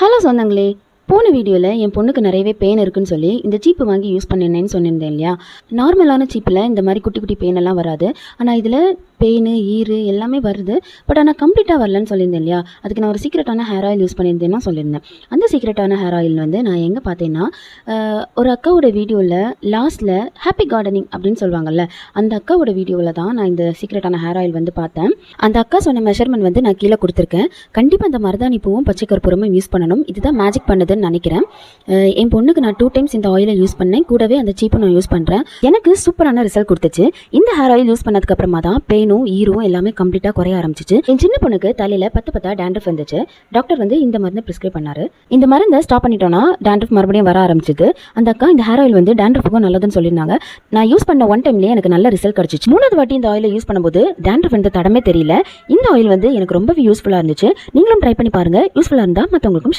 Hello சொந்தங்களே, போன வீடியோவில் என் பொண்ணுக்கு நிறையவே பெயின் இருக்குன்னு சொல்லி இந்த சீப்பு வாங்கி யூஸ் பண்ணினேன்னு சொல்லியிருந்தேன் இல்லையா. நார்மலான சீப்பில் இந்த மாதிரி குட்டி குட்டி பெயின் எல்லாம் வராது. ஆனால் இதில் பெயின் ஈறு எல்லாமே வருது. பட் ஆனால் கம்ப்ளீட்டாக வரலன்னு சொல்லியிருந்தேன் இல்லையா. அதுக்கு நான் ஒரு சீக்ரெட்டான ஹேர் ஆயில் யூஸ் பண்ணியிருந்தேன்னா சொல்லியிருந்தேன். அந்த சீக்ரெட்டான ஹேர் ஆயில் வந்து நான் எங்கே பார்த்தேன்னா, ஒரு அக்காவோட வீடியோவில் லாஸ்ட்டில் ஹாப்பி கார்டனிங் அப்படின்னு சொல்லுவாங்கள்ல, அந்த அக்காவோட வீடியோவில் தான் நான் இந்த சீக்ரெட்டான ஹேர் ஆயில் வந்து பார்த்தேன். அந்த அக்கா சொன்ன மெஷர்மெண்ட் வந்து நான் கீழே கொடுத்துருக்கேன். கண்டிப்பாக இந்த மருதாணி பூவும் பச்சை கற்பூரமும் யூஸ் பண்ணணும். இதுதான் மேஜிக் பண்ணுதுன்னு நினைக்கிறேன். என் பொண்ணுக்கு நான் 2 times இந்த ஆயிலை யூஸ் பண்ணேன். கூடவே அந்த சீப்பு நான் யூஸ் பண்ணுறேன். எனக்கு சூப்பரான ரிசல்ட் கொடுத்துச்சு. இந்த ஹேர் ஆயில் யூஸ் பண்ணதுக்கு அப்புறமா தான் பெயினும் ஈரும் எல்லாமே கம்ப்ளீட்டாக குறைய ஆரம்பிச்சிச்சு. என் சின்ன பொண்ணுக்கு தலையில் பத்தா டேண்ட்ரஃப் இருந்துச்சு. டாக்டர் வந்து இந்த மருந்து ப்ரிஸ்கிரைப் பண்ணாரு. இந்த மருந்தை ஸ்டாப் பண்ணிட்டோம்னா டேண்ட்ரஃப் மறுபடியும் வர ஆரம்பிச்சிது. அந்த அக்கா இந்த ஹேர் ஆயில் வந்து டேண்ட்ரஃபுக்கும் நல்லதுன்னு சொல்லியிருந்தாங்க. நான் யூஸ் பண்ண 1 timeலேயே எனக்கு நல்ல ரிசல்ட் கிடச்சிச்சு. 3வது வாட்டி இந்த ஆயிலை யூஸ் பண்ணும்போது டேண்ட்ரஃப் எந்த தடமே தெரியல. இந்த ஆயில் வந்து எனக்கு ரொம்பவே யூஸ்ஃபுல்லாக இருந்துச்சு. நீங்களும் ட்ரை பண்ணி பாருங்க. யூஸ்ஃபுல்லாக இருந்தால் மற்றவங்களுக்கும்